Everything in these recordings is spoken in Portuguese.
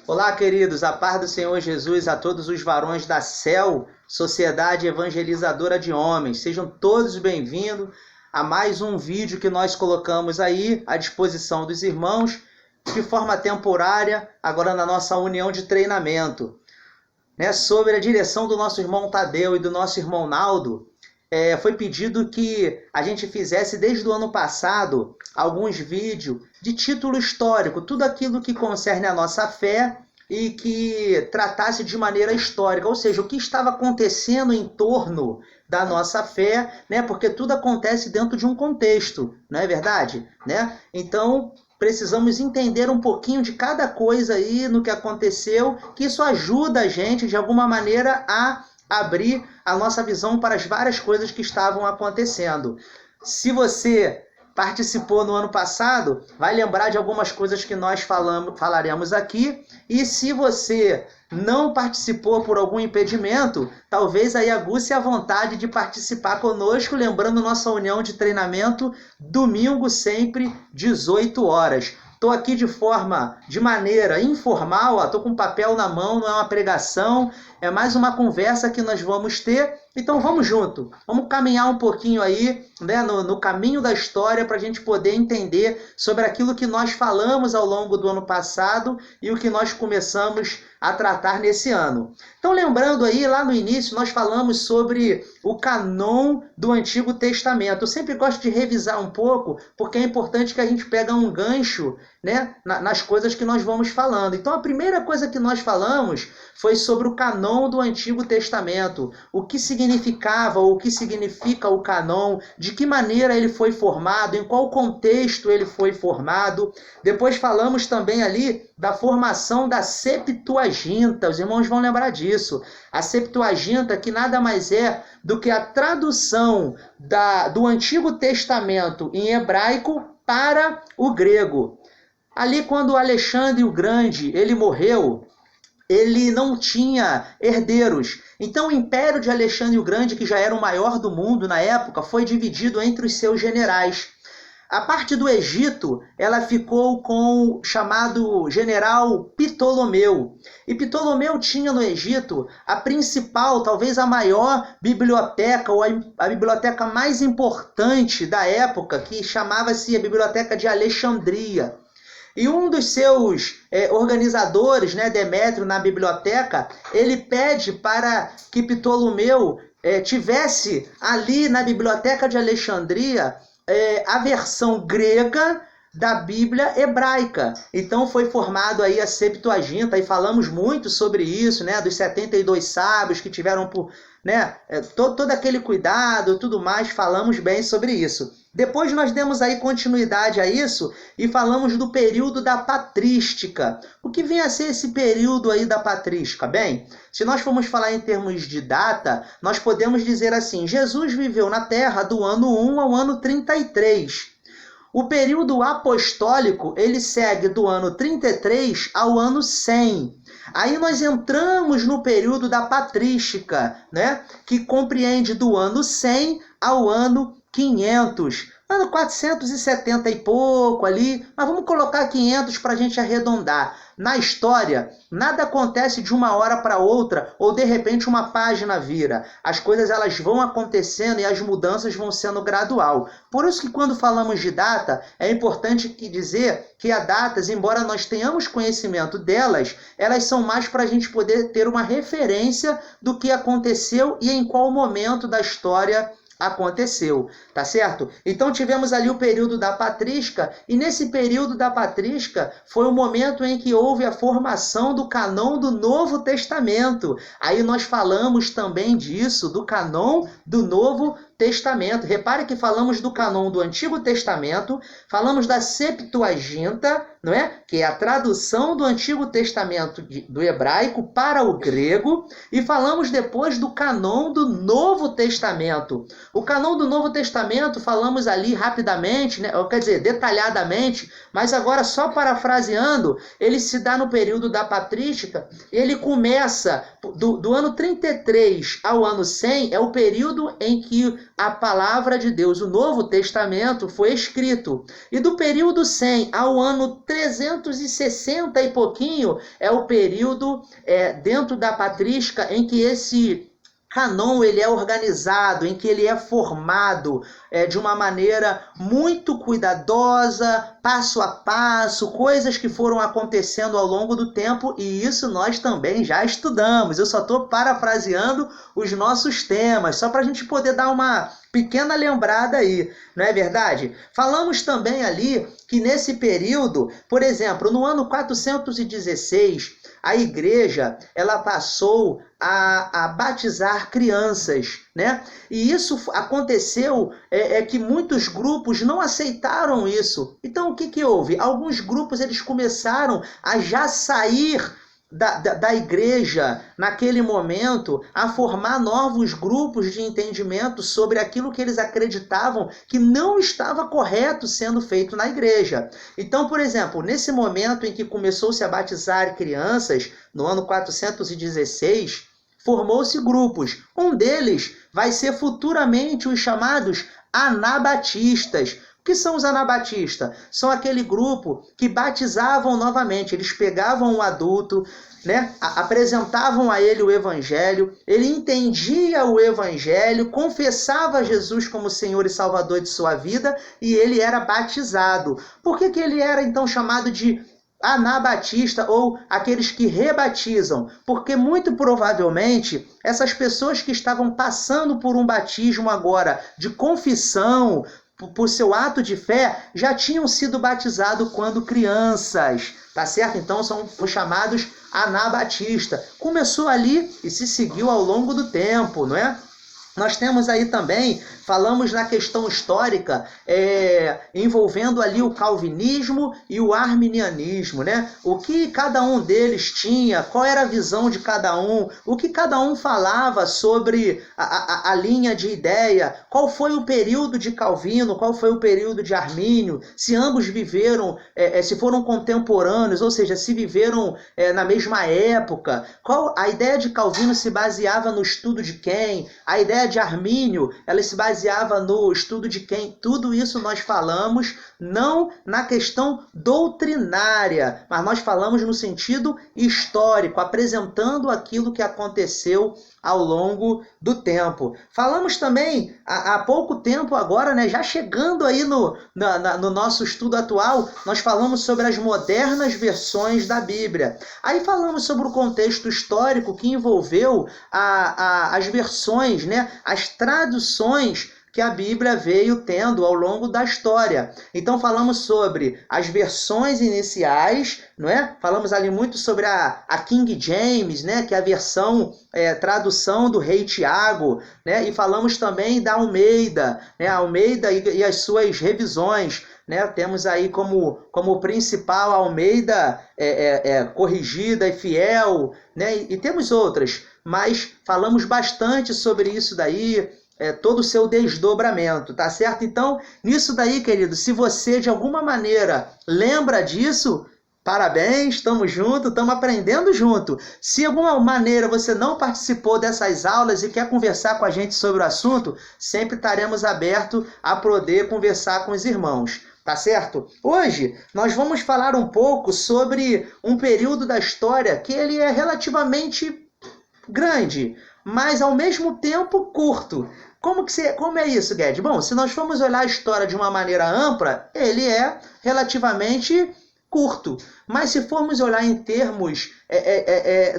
Olá, queridos, a paz do Senhor Jesus a todos os varões da CEL, Sociedade Evangelizadora de Homens. Sejam todos bem-vindos a mais um vídeo que nós colocamos aí à disposição dos irmãos de forma temporária, agora na nossa união de treinamento. Sobre a direção do nosso irmão Tadeu e do nosso irmão Naldo, foi pedido que a gente fizesse desde o ano passado alguns vídeos de título histórico, tudo aquilo que concerne a nossa fé e que tratasse de maneira histórica, ou seja, o que estava acontecendo em torno da nossa fé, porque tudo acontece dentro de um contexto, não é verdade? Então, precisamos entender um pouquinho de cada coisa aí no que aconteceu, que isso ajuda a gente, de alguma maneira, a abrir a nossa visão para as várias coisas que estavam acontecendo. Se você participou no ano passado, vai lembrar de algumas coisas que nós falaremos aqui. E se você não participou por algum impedimento, talvez aí aguce a vontade de participar conosco, lembrando nossa união de treinamento, domingo sempre, 18 horas. Estou aqui de maneira informal, estou com papel na mão, não é uma pregação, é mais uma conversa que nós vamos ter. Então vamos junto, vamos caminhar um pouquinho aí no caminho da história para a gente poder entender sobre aquilo que nós falamos ao longo do ano passado e o que nós começamos a tratar nesse ano. Então lembrando aí, lá no início nós falamos sobre o canon do Antigo Testamento. Eu sempre gosto de revisar um pouco, porque é importante que a gente pegue um gancho nas coisas que nós vamos falando. Então a primeira coisa que nós falamos foi sobre o canon do Antigo Testamento, o que significava ou o que significa o canon, de que maneira ele foi formado, em qual contexto ele foi formado. Depois falamos também ali da formação da Septuaginta, os irmãos vão lembrar disso. A Septuaginta, que nada mais é do que a tradução do Antigo Testamento em hebraico para o grego. Ali quando Alexandre o Grande ele morreu, ele não tinha herdeiros. Então o império de Alexandre o Grande, que já era o maior do mundo na época, foi dividido entre os seus generais. A parte do Egito, ela ficou com o chamado general Ptolomeu. E Ptolomeu tinha no Egito a principal, talvez a maior biblioteca, ou a biblioteca mais importante da época, que chamava-se a Biblioteca de Alexandria. E um dos seus organizadores, Demétrio, na biblioteca, ele pede para que Ptolomeu tivesse ali na Biblioteca de Alexandria a versão grega da Bíblia hebraica. Então foi formado aí a Septuaginta, e falamos muito sobre isso, dos 72 sábios que tiveram todo aquele cuidado, tudo mais, falamos bem sobre isso. Depois nós demos aí continuidade a isso e falamos do período da patrística. O que vem a ser esse período aí da patrística? Bem, se nós formos falar em termos de data, nós podemos dizer assim: Jesus viveu na Terra do ano 1 ao ano 33. O período apostólico, ele segue do ano 33 ao ano 100. Aí nós entramos no período da patrística, que compreende do ano 100 ao ano 500. Ano 470 e pouco ali, mas vamos colocar 500 para a gente arredondar. Na história, nada acontece de uma hora para outra, ou de repente uma página vira. As coisas elas vão acontecendo e as mudanças vão sendo gradual. Por isso que quando falamos de data, é importante dizer que as datas, embora nós tenhamos conhecimento delas, elas são mais para a gente poder ter uma referência do que aconteceu e em qual momento da história aconteceu, tá certo? Então tivemos ali o período da patrística, e nesse período da patrística foi o momento em que houve a formação do canon do Novo Testamento. Aí nós falamos também disso, do canon do Novo Testamento. Repare que falamos do canon do Antigo Testamento, falamos da Septuaginta, que é a tradução do Antigo Testamento do hebraico para o grego, e falamos depois do canon do Novo Testamento. O canon do Novo Testamento falamos ali rapidamente, detalhadamente, mas agora só parafraseando, ele se dá no período da patrística. Ele começa do ano 33 ao ano 100, é o período em que a palavra de Deus, o Novo Testamento, foi escrito. E do período 100 ao ano 360 e pouquinho, é o período dentro da patrística em que esse canon ele é organizado, em que ele é formado de uma maneira muito cuidadosa, passo a passo, coisas que foram acontecendo ao longo do tempo, e isso nós também já estudamos. Eu só estou parafraseando os nossos temas, só para a gente poder dar uma pequena lembrada aí, não é verdade? Falamos também ali que nesse período, por exemplo, no ano 416, a igreja ela passou a batizar crianças, né? E isso aconteceu que muitos grupos não aceitaram isso. Então o que houve? Alguns grupos eles começaram a já sair da igreja naquele momento, a formar novos grupos de entendimento sobre aquilo que eles acreditavam que não estava correto sendo feito na igreja. Então, por exemplo, nesse momento em que começou-se a batizar crianças, no ano 416, formou-se grupos. Um deles vai ser futuramente os chamados anabatistas. O que são os anabatistas? São aquele grupo que batizavam novamente. Eles pegavam um adulto, né, apresentavam a ele o evangelho, ele entendia o evangelho, confessava Jesus como Senhor e Salvador de sua vida e ele era batizado. Por que ele era então chamado de anabatista ou aqueles que rebatizam? Porque muito provavelmente essas pessoas que estavam passando por um batismo agora de confissão, por seu ato de fé, já tinham sido batizados quando crianças, tá certo? Então são os chamados anabatistas. Começou ali e se seguiu ao longo do tempo, não é? Nós temos aí também, falamos na questão histórica, envolvendo ali o calvinismo e o arminianismo, né? O que cada um deles tinha, qual era a visão de cada um, o que cada um falava sobre a linha de ideia, qual foi o período de Calvino, qual foi o período de Armínio, se ambos viveram, se foram contemporâneos, ou seja, se viveram na mesma época, qual a ideia de Calvino se baseava no estudo de quem, a ideia de Armínio, ela se baseava no estudo de quem? Tudo isso nós falamos não na questão doutrinária, mas nós falamos no sentido histórico, apresentando aquilo que aconteceu ao longo do tempo. Falamos também, há pouco tempo agora, né, já chegando aí no nosso estudo atual, nós falamos sobre as modernas versões da Bíblia. Aí falamos sobre o contexto histórico que envolveu as versões, né, as traduções que a Bíblia veio tendo ao longo da história. Então falamos sobre as versões iniciais, não é? Falamos ali muito sobre a King James, né? Que é a versão, tradução do rei Tiago, né? E falamos também da Almeida, né? A Almeida e as suas revisões, né? Temos aí como principal a Almeida corrigida e fiel, né? E temos outras, mas falamos bastante sobre isso daí, todo o seu desdobramento, tá certo? Então, nisso daí, querido, se você de alguma maneira lembra disso, parabéns, estamos juntos, estamos aprendendo junto. Se de alguma maneira você não participou dessas aulas e quer conversar com a gente sobre o assunto, sempre estaremos abertos a poder conversar com os irmãos. Tá certo? Hoje nós vamos falar um pouco sobre um período da história que ele é relativamente grande, mas ao mesmo tempo curto. Como é isso, Guedes? Bom, se nós formos olhar a história de uma maneira ampla, ele é relativamente curto. Mas se formos olhar em termos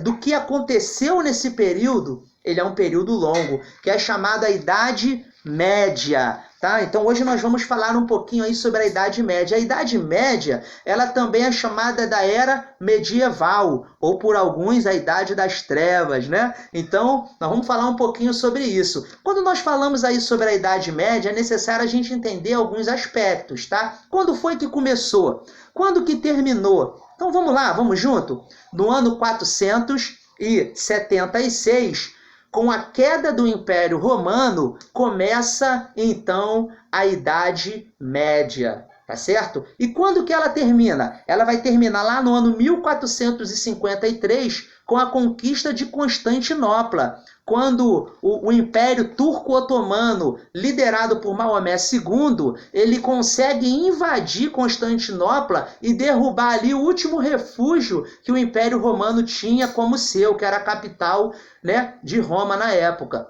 do que aconteceu nesse período, ele é um período longo, que é chamado a Idade Média. Tá? Então hoje nós vamos falar um pouquinho aí sobre a Idade Média. A Idade Média, ela também é chamada da Era Medieval, ou por alguns a Idade das Trevas, né? Então nós vamos falar um pouquinho sobre isso. Quando nós falamos aí sobre a Idade Média, é necessário a gente entender alguns aspectos, tá? Quando foi que começou? Quando que terminou? Então vamos lá, vamos junto? No ano 476, com a queda do Império Romano, começa então a Idade Média. tá certo? E quando que ela termina? Ela vai terminar lá no ano 1453, com a conquista de Constantinopla, quando o Império Turco-Otomano, liderado por Maomé II, ele consegue invadir Constantinopla e derrubar ali o último refúgio que o Império Romano tinha como seu, que era a capital, né, de Roma na época.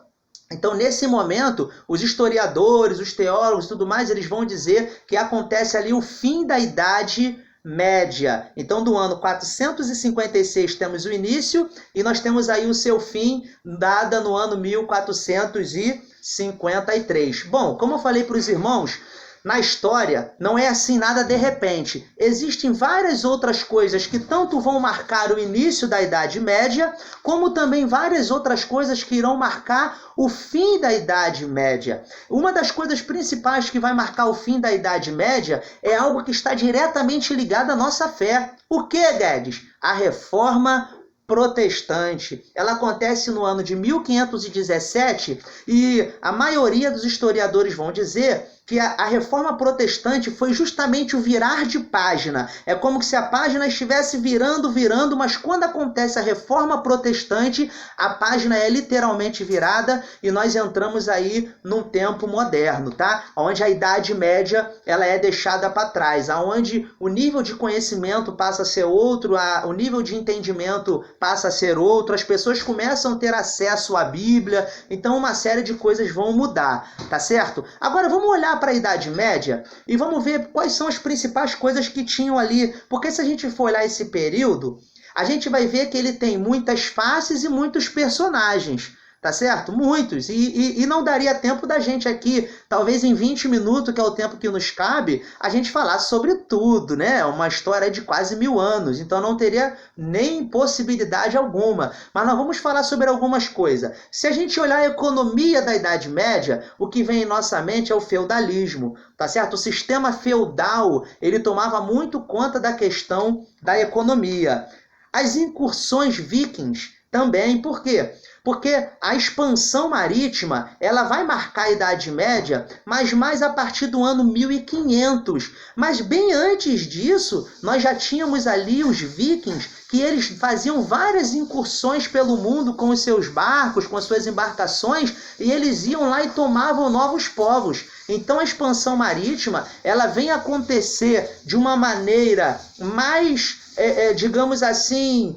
Então, nesse momento, os historiadores, os teólogos e tudo mais, eles vão dizer que acontece ali o fim da Idade Média. Então, do ano 456 temos o início e nós temos aí o seu fim, dada no ano 1453. Bom, como eu falei para os irmãos, na história não é assim nada de repente. Existem várias outras coisas que tanto vão marcar o início da Idade Média, como também várias outras coisas que irão marcar o fim da Idade Média. Uma das coisas principais que vai marcar o fim da Idade Média é algo que está diretamente ligado à nossa fé. O que, Guedes? A Reforma Protestante. Ela acontece no ano de 1517 e a maioria dos historiadores vão dizer que a Reforma Protestante foi justamente o virar de página. É como se a página estivesse virando, mas quando acontece a Reforma Protestante, a página é literalmente virada e nós entramos aí num tempo moderno, tá? Onde a Idade Média ela é deixada para trás, onde o nível de conhecimento passa a ser outro, o nível de entendimento passa a ser outro, as pessoas começam a ter acesso à Bíblia, então uma série de coisas vão mudar, tá certo? Agora vamos olhar para a Idade Média e vamos ver quais são as principais coisas que tinham ali, porque se a gente for olhar esse período, a gente vai ver que ele tem muitas faces e muitos personagens. Tá certo? Muitos. E não daria tempo da gente aqui, talvez em 20 minutos, que é o tempo que nos cabe, a gente falar sobre tudo, né? Uma história de quase 1000 anos, então não teria nem possibilidade alguma. Mas nós vamos falar sobre algumas coisas. Se a gente olhar a economia da Idade Média, o que vem em nossa mente é o feudalismo, tá certo? O sistema feudal, ele tomava muito conta da questão da economia. As incursões vikings também, por quê? Porque a expansão marítima ela vai marcar a Idade Média, mas mais a partir do ano 1500. Mas bem antes disso, nós já tínhamos ali os vikings, que eles faziam várias incursões pelo mundo com os seus barcos, com as suas embarcações, e eles iam lá e tomavam novos povos. Então a expansão marítima ela vem acontecer de uma maneira mais digamos assim,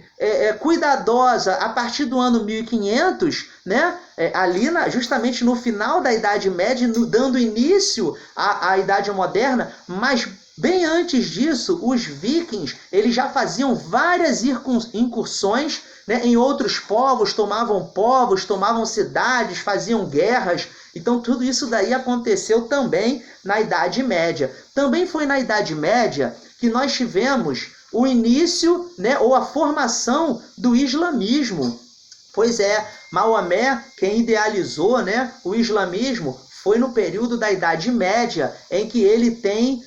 cuidadosa a partir do ano 1500, né? Ali justamente no final da Idade Média, dando início à Idade Moderna, mas bem antes disso, os vikings eles já faziam várias incursões, né, em outros povos, tomavam cidades, faziam guerras. Então tudo isso daí aconteceu também na Idade Média. Também foi na Idade Média que nós tivemos o início, né, ou a formação do islamismo. Pois é, Maomé, quem idealizou, né, o islamismo, foi no período da Idade Média, em que ele tem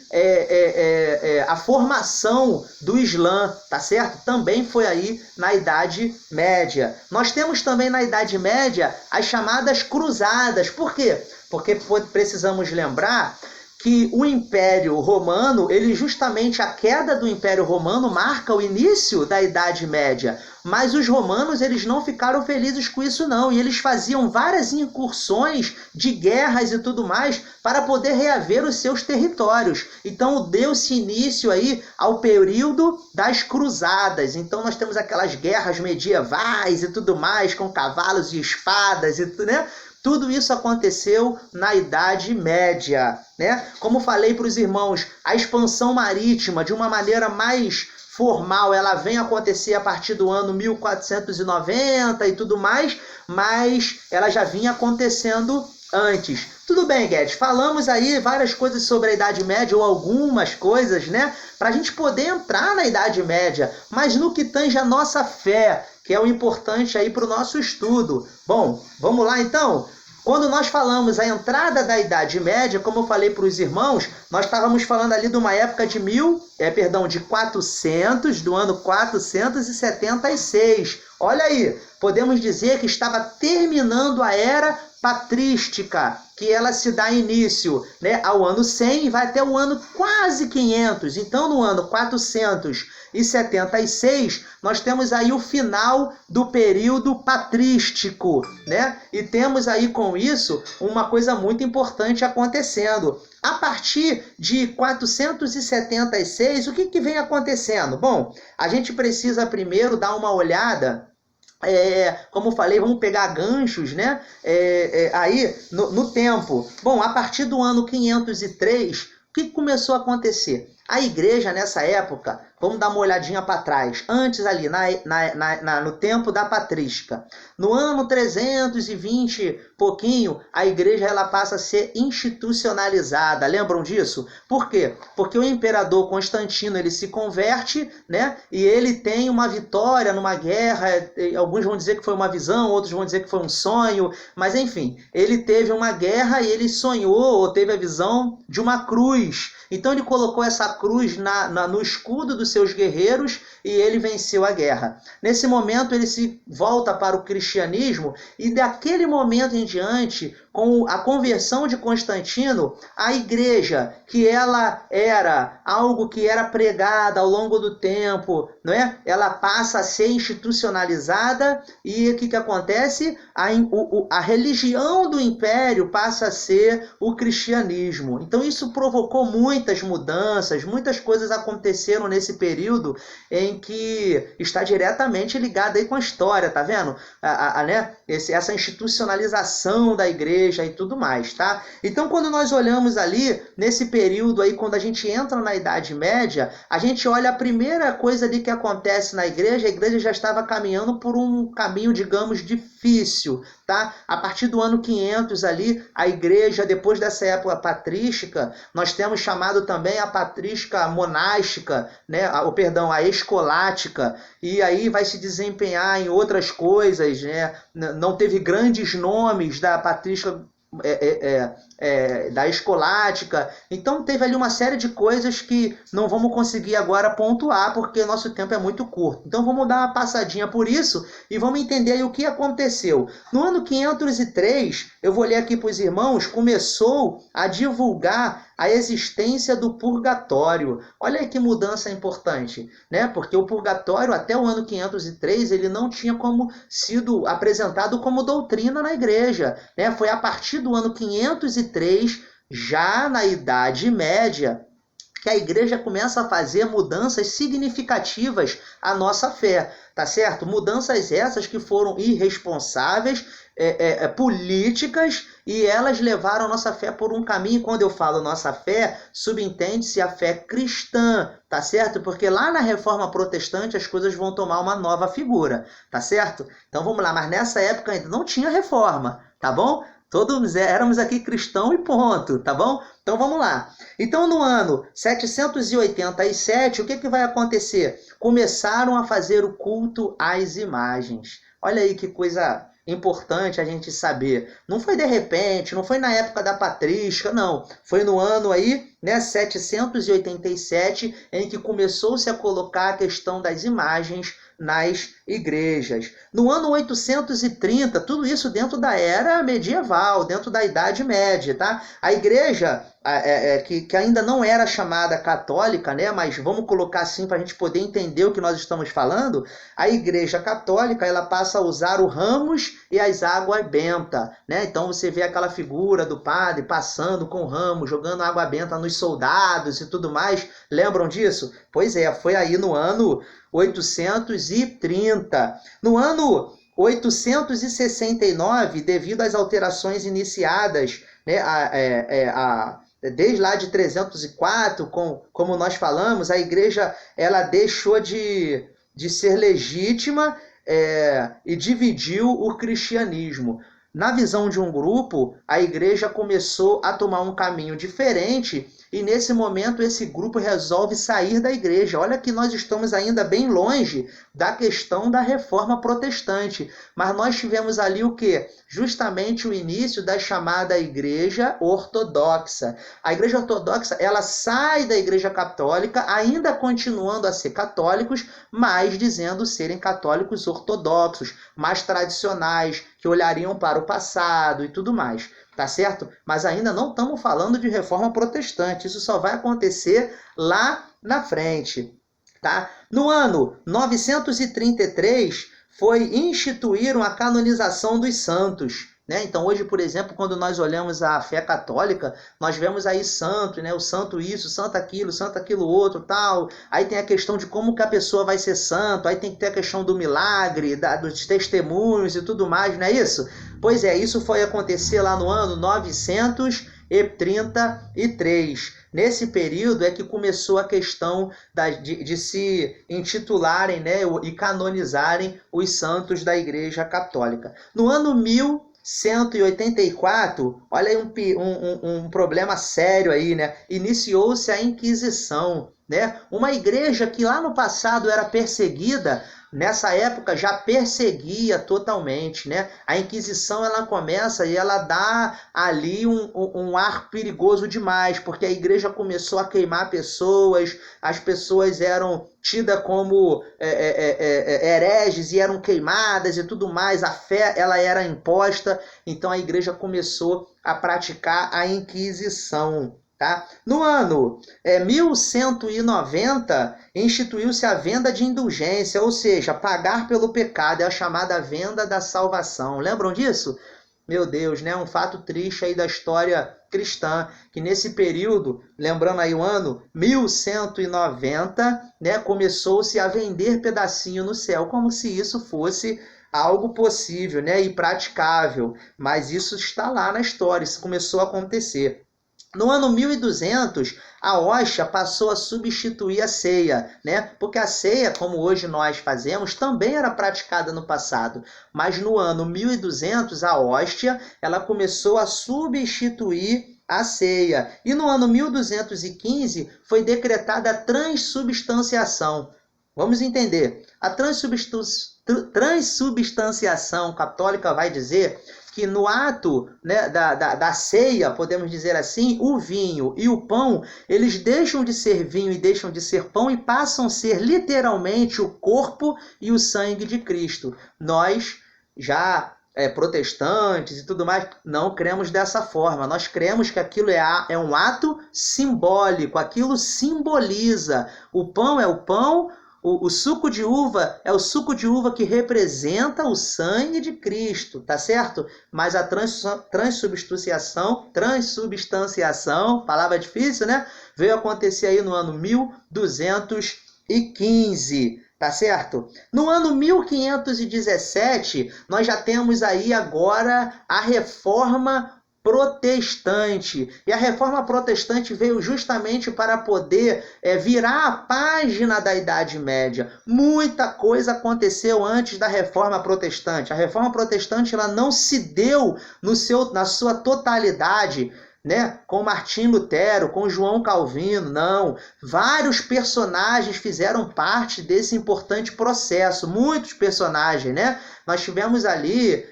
a formação do Islã, tá certo? Também foi aí na Idade Média. Nós temos também na Idade Média as chamadas cruzadas. Por quê? Porque precisamos lembrar que o Império Romano, justamente a queda do Império Romano marca o início da Idade Média. Mas os romanos, eles não ficaram felizes com isso não, e eles faziam várias incursões de guerras e tudo mais para poder reaver os seus territórios. Então deu-se início aí ao período das cruzadas. Então nós temos aquelas guerras medievais e tudo mais, com cavalos e espadas, né? Tudo isso aconteceu na Idade Média, né? Como falei para os irmãos, a expansão marítima, de uma maneira mais formal, ela vem acontecer a partir do ano 1490 e tudo mais, mas ela já vinha acontecendo antes. Tudo bem, Guedes, falamos aí várias coisas sobre a Idade Média, ou algumas coisas, né? Para a gente poder entrar na Idade Média, mas no que tange a nossa fé, que é o importante aí para o nosso estudo. Bom, vamos lá então? Quando nós falamos a entrada da Idade Média, como eu falei para os irmãos, nós estávamos falando ali de uma época de do ano 476. Olha aí, podemos dizer que estava terminando a Era patrística, que ela se dá início, né, ao ano 100 e vai até o ano quase 500. Então, no ano 476, nós temos aí o final do período patrístico, né? E temos aí com isso uma coisa muito importante acontecendo. A partir de 476, o que vem acontecendo? Bom, a gente precisa primeiro dar uma olhada. Como eu falei, vamos pegar ganchos, né? Aí no tempo. Bom, a partir do ano 503, o que começou a acontecer? A igreja, nessa época, vamos dar uma olhadinha para trás, antes ali, no tempo da patrística. No ano 320, pouquinho, a igreja ela passa a ser institucionalizada. Lembram disso? Por quê? Porque o imperador Constantino ele se converte, né? E ele tem uma vitória numa guerra. Alguns vão dizer que foi uma visão, outros vão dizer que foi um sonho. Mas, enfim, ele teve uma guerra e ele sonhou ou teve a visão de uma cruz. Então ele colocou essa cruz no escudo dos seus guerreiros e ele venceu a guerra. Nesse momento ele se volta para o cristianismo e daquele momento em diante, com a conversão de Constantino, a igreja, que ela era algo que era pregada ao longo do tempo, não é? Ela passa a ser institucionalizada e o que acontece? A religião do império passa a ser o cristianismo. Então isso provocou muitas mudanças, muitas coisas aconteceram nesse período em que está diretamente ligado aí com a história, tá vendo? Né? Essa institucionalização da igreja e tudo mais, tá? Então, quando nós olhamos ali, nesse período aí, quando a gente entra na Idade Média, a gente olha a primeira coisa ali que acontece na igreja, a igreja já estava caminhando por um caminho, digamos, difícil, tá? A partir do ano 500 ali, a igreja, depois dessa época patrística, nós temos chamado também a patrística monástica, né? A escolática, e aí vai se desempenhar em outras coisas, né? Não teve grandes nomes da patrística da escolática. Então teve ali uma série de coisas que não vamos conseguir agora pontuar, porque nosso tempo é muito curto. Então vamos dar uma passadinha por isso e vamos entender aí o que aconteceu. No ano 503, eu vou ler aqui para os irmãos, começou a divulgar a existência do purgatório. Olha aí que mudança importante, né? Porque o purgatório, até o ano 503, ele não tinha sido apresentado como doutrina na igreja, né? Foi a partir do ano 503, já na Idade Média, que a igreja começa a fazer mudanças significativas à nossa fé, tá certo? Mudanças essas que foram irresponsáveis, políticas, e elas levaram a nossa fé por um caminho. Quando eu falo nossa fé, subentende-se a fé cristã, tá certo? Porque lá na Reforma Protestante as coisas vão tomar uma nova figura, tá certo? Então vamos lá, mas nessa época ainda não tinha reforma, tá bom? Todos éramos aqui cristão e ponto, tá bom? Então vamos lá. Então no ano 787, o que vai acontecer? Começaram a fazer o culto às imagens. Olha aí que coisa importante a gente saber. Não foi de repente, não foi na época da patrística, não. Foi no ano aí, né, 787, em que começou-se a colocar a questão das imagens nas igrejas. No ano 830, tudo isso dentro da era medieval, dentro da Idade Média, tá? A igreja, que ainda não era chamada católica, né? Mas vamos colocar assim para a gente poder entender o que nós estamos falando. A igreja católica, ela passa a usar o ramos e as águas benta, né? Então você vê aquela figura do padre passando com o ramo, jogando água benta nos soldados e tudo mais. Lembram disso? Pois é, foi aí no ano 830. No ano 869, devido às alterações iniciadas, né, desde lá de 304, como nós falamos, a igreja ela deixou de ser legítima e dividiu o cristianismo. Na visão de um grupo, a igreja começou a tomar um caminho diferente e nesse momento esse grupo resolve sair da igreja. Olha que nós estamos ainda bem longe da questão da reforma protestante, mas nós tivemos ali o quê? Justamente o início da chamada igreja ortodoxa. A igreja ortodoxa, ela sai da igreja católica, ainda continuando a ser católicos, mas dizendo serem católicos ortodoxos, mais tradicionais, que olhariam para o passado e tudo mais, tá certo? Mas ainda não estamos falando de reforma protestante, isso só vai acontecer lá na frente, tá? No ano 933, foi instituir a canonização dos santos, né? Então hoje, por exemplo, quando nós olhamos a fé católica, nós vemos aí santo, né? O santo isso, santo aquilo outro, tal. Aí tem a questão de como que a pessoa vai ser santo, aí tem que ter a questão do milagre, dos testemunhos e tudo mais, não é isso? Pois é, isso foi acontecer lá no ano 933. Nesse período é que começou a questão de se intitularem, né, e canonizarem os santos da Igreja Católica. No ano 1184, olha aí um problema sério aí, né? Iniciou-se a Inquisição, né? Uma igreja que lá no passado era perseguida, nessa época já perseguia totalmente, né? A Inquisição, ela começa e ela dá ali um ar perigoso demais, porque a igreja começou a queimar pessoas, as pessoas eram tidas como hereges e eram queimadas e tudo mais, a fé ela era imposta, então a igreja começou a praticar a Inquisição. Tá? No ano 1190, instituiu-se a venda de indulgência, ou seja, pagar pelo pecado, é a chamada venda da salvação. Lembram disso? Meu Deus, né? Um fato triste aí da história cristã, que nesse período, lembrando aí o ano 1190, né, começou-se a vender pedacinho no céu, como se isso fosse algo possível, né, e praticável. Mas isso está lá na história, isso começou a acontecer. No ano 1200, a hóstia passou a substituir a ceia, né? Porque a ceia, como hoje nós fazemos, também era praticada no passado. Mas no ano 1200, a hóstia ela começou a substituir a ceia. E no ano 1215, foi decretada a transubstanciação. Vamos entender. A transubstanciação católica vai dizer que no ato, né, da ceia, podemos dizer assim, o vinho e o pão, eles deixam de ser vinho e deixam de ser pão e passam a ser literalmente o corpo e o sangue de Cristo. Nós, já protestantes e tudo mais, não cremos dessa forma. Nós cremos que aquilo é um ato simbólico, aquilo simboliza. O pão é o pão, o suco de uva é o suco de uva que representa o sangue de Cristo, tá certo? Mas a transubstanciação, palavra difícil, né? Veio acontecer aí no ano 1215, tá certo? No ano 1517, nós já temos aí agora a reforma protestante. E a reforma protestante veio justamente para poder virar a página da Idade Média. Muita coisa aconteceu antes da reforma protestante. A reforma protestante ela não se deu na sua totalidade, né, com Martim Lutero, com João Calvino, não. Vários personagens fizeram parte desse importante processo, muitos personagens, né? Nós tivemos ali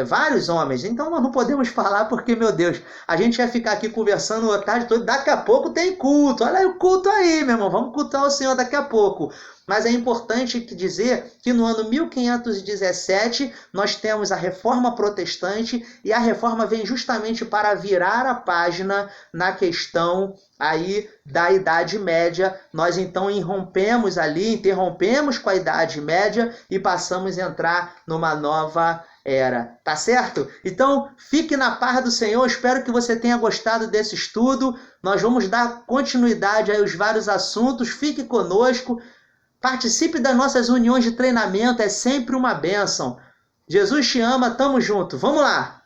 vários homens, então nós não podemos falar porque, meu Deus, a gente ia ficar aqui conversando a tarde toda, daqui a pouco tem culto, olha aí o culto aí, meu irmão, vamos cultuar o Senhor daqui a pouco. Mas é importante dizer que no ano 1517 nós temos a Reforma Protestante e a Reforma vem justamente para virar a página na questão aí da Idade Média. Nós então interrompemos com a Idade Média e passamos a entrar numa nova era, tá certo? Então, fique na paz do Senhor, espero que você tenha gostado desse estudo. Nós vamos dar continuidade aí aos vários assuntos, fique conosco. Participe das nossas reuniões de treinamento, é sempre uma bênção. Jesus te ama, tamo junto. Vamos lá!